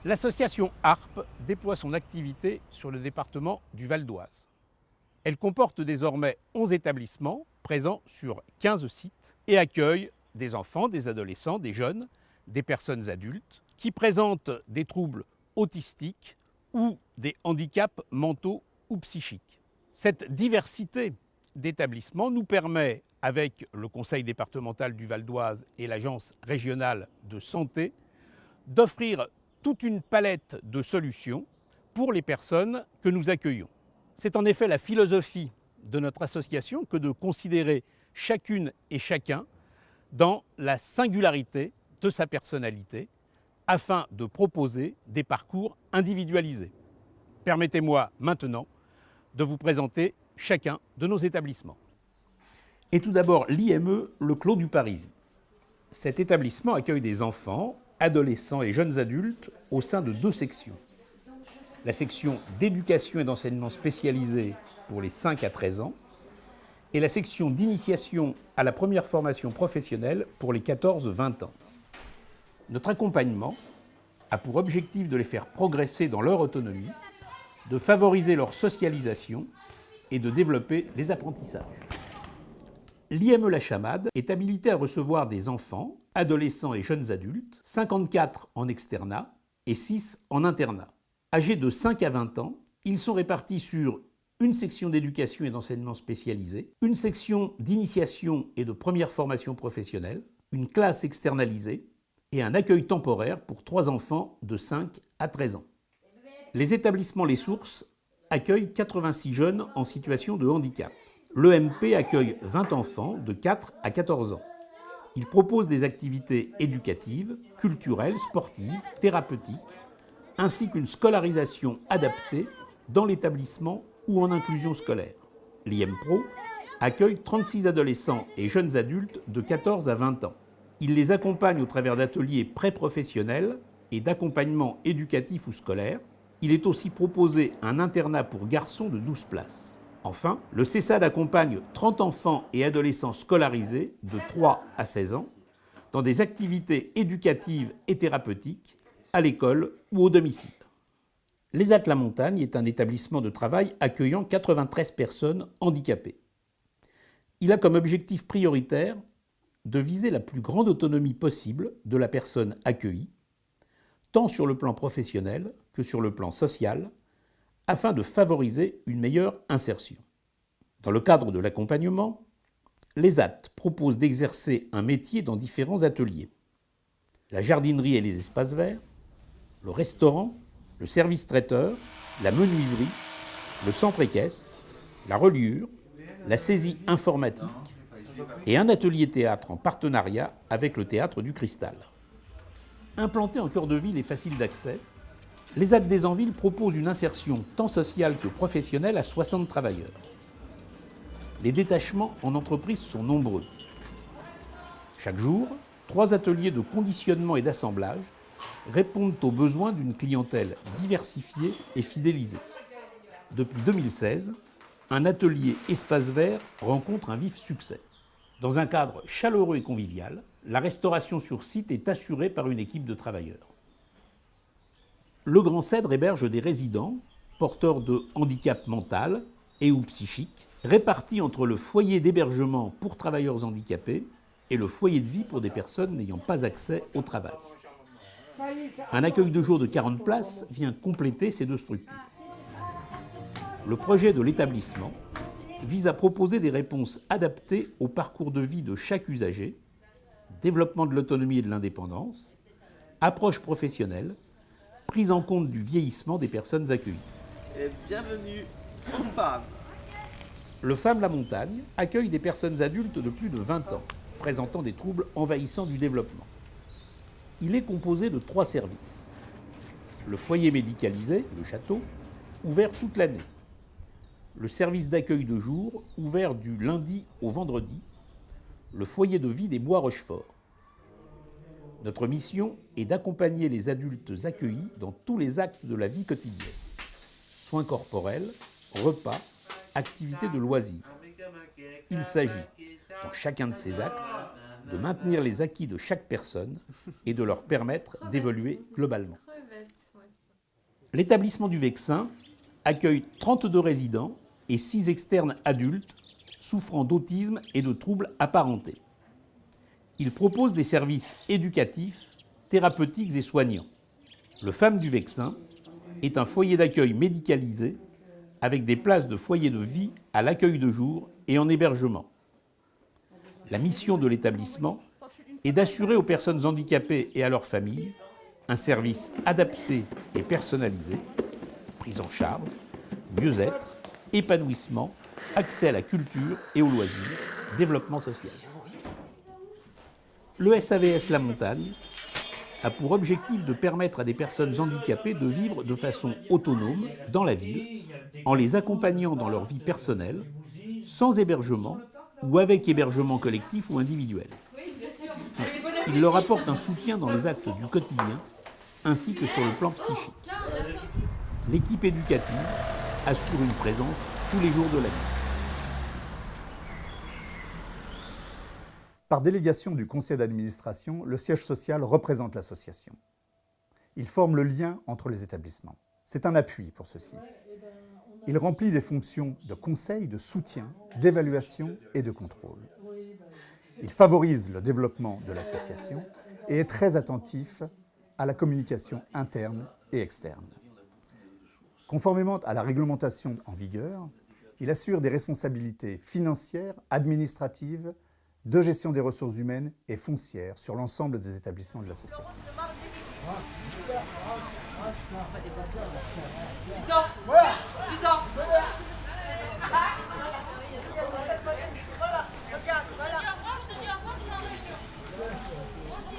L'association ARP déploie son activité sur le département du Val d'Oise. Elle comporte désormais 11 établissements présents sur 15 sites et accueille des enfants, des adolescents, des jeunes, des personnes adultes qui présentent des troubles autistiques ou des handicaps mentaux ou psychiques. Cette diversité d'établissements nous permet, avec le Conseil départemental du Val d'Oise et l'Agence régionale de santé, d'offrir toute une palette de solutions pour les personnes que nous accueillons. C'est en effet la philosophie de notre association que de considérer chacune et chacun dans la singularité de sa personnalité afin de proposer des parcours individualisés. Permettez-moi maintenant de vous présenter chacun de nos établissements. Et tout d'abord, l'IME Le Clos du Parisis. Cet établissement accueille des enfants, adolescents et jeunes adultes au sein de 2 sections. La section d'éducation et d'enseignement spécialisé pour les 5 à 13 ans et la section d'initiation à la première formation professionnelle pour les 14-20 ans. Notre accompagnement a pour objectif de les faire progresser dans leur autonomie, de favoriser leur socialisation et de développer les apprentissages. L'IME La Chamade est habilité à recevoir des enfants, adolescents et jeunes adultes, 54 en externat et 6 en internat. Âgés de 5 à 20 ans, ils sont répartis sur une section d'éducation et d'enseignement spécialisé, une section d'initiation et de première formation professionnelle, une classe externalisée et un accueil temporaire pour 3 enfants de 5 à 13 ans. Les établissements Les Sources accueillent 86 jeunes en situation de handicap. L'EMP accueille 20 enfants de 4 à 14 ans. Il propose des activités éducatives, culturelles, sportives, thérapeutiques, ainsi qu'une scolarisation adaptée dans l'établissement ou en inclusion scolaire. L'IMPRO accueille 36 adolescents et jeunes adultes de 14 à 20 ans. Il les accompagne au travers d'ateliers pré-professionnels et d'accompagnement éducatif ou scolaire. Il est aussi proposé un internat pour garçons de 12 places. Enfin, le CESAD accompagne 30 enfants et adolescents scolarisés de 3 à 16 ans dans des activités éducatives et thérapeutiques à l'école ou au domicile. L'ESAT La Montagne est un établissement de travail accueillant 93 personnes handicapées. Il a comme objectif prioritaire de viser la plus grande autonomie possible de la personne accueillie, tant sur le plan professionnel que sur le plan social, afin de favoriser une meilleure insertion. Dans le cadre de l'accompagnement, l'ESAT propose d'exercer un métier dans différents ateliers. La jardinerie et les espaces verts, le restaurant, le service traiteur, la menuiserie, le centre équestre, la reliure, la saisie informatique et un atelier théâtre en partenariat avec le Théâtre du Cristal. Implanté en cœur de ville et facile d'accès, l'ESAT des Anvilles propose une insertion tant sociale que professionnelle à 60 travailleurs. Les détachements en entreprise sont nombreux. Chaque jour, 3 ateliers de conditionnement et d'assemblage répondent aux besoins d'une clientèle diversifiée et fidélisée. Depuis 2016, un atelier espace vert rencontre un vif succès. Dans un cadre chaleureux et convivial, la restauration sur site est assurée par une équipe de travailleurs. Le Grand Cèdre héberge des résidents porteurs de handicap mental et ou psychique, répartis entre le foyer d'hébergement pour travailleurs handicapés et le foyer de vie pour des personnes n'ayant pas accès au travail. Un accueil de jour de 40 places vient compléter ces 2 structures. Le projet de l'établissement vise à proposer des réponses adaptées au parcours de vie de chaque usager, développement de l'autonomie et de l'indépendance, approche professionnelle, prise en compte du vieillissement des personnes accueillies. Et bienvenue aux femmes. Le FAM La Montagne accueille des personnes adultes de plus de 20 ans, présentant des troubles envahissants du développement. Il est composé de 3 services. Le foyer médicalisé, le château, ouvert toute l'année. Le service d'accueil de jour, ouvert du lundi au vendredi. Le foyer de vie des Bois Rochefort. Notre mission est d'accompagner les adultes accueillis dans tous les actes de la vie quotidienne. Soins corporels, repas, activités de loisirs. Il s'agit, dans chacun de ces actes, de maintenir les acquis de chaque personne et de leur permettre d'évoluer globalement. Crevettes, ouais. L'établissement du Vexin accueille 32 résidents et 6 externes adultes souffrant d'autisme et de troubles apparentés. Il propose des services éducatifs, thérapeutiques et soignants. Le FAM du Vexin est un foyer d'accueil médicalisé avec des places de foyer de vie à l'accueil de jour et en hébergement. La mission de l'établissement est d'assurer aux personnes handicapées et à leurs familles un service adapté et personnalisé, prise en charge, mieux-être, épanouissement, accès à la culture et aux loisirs, développement social. Le SAVS La Montagne a pour objectif de permettre à des personnes handicapées de vivre de façon autonome dans la ville, en les accompagnant dans leur vie personnelle, sans hébergement ou avec hébergement collectif ou individuel. Il leur apporte un soutien dans les actes du quotidien, ainsi que sur le plan psychique. L'équipe éducative assure une présence tous les jours de l'année. Par délégation du conseil d'administration, le siège social représente l'association. Il forme le lien entre les établissements. C'est un appui pour ceux-ci. Il remplit des fonctions de conseil, de soutien, d'évaluation et de contrôle. Il favorise le développement de l'association et est très attentif à la communication interne et externe. Conformément à la réglementation en vigueur, il assure des responsabilités financières, administratives, de gestion des ressources humaines et foncières sur l'ensemble des établissements de l'association. Moi aussi.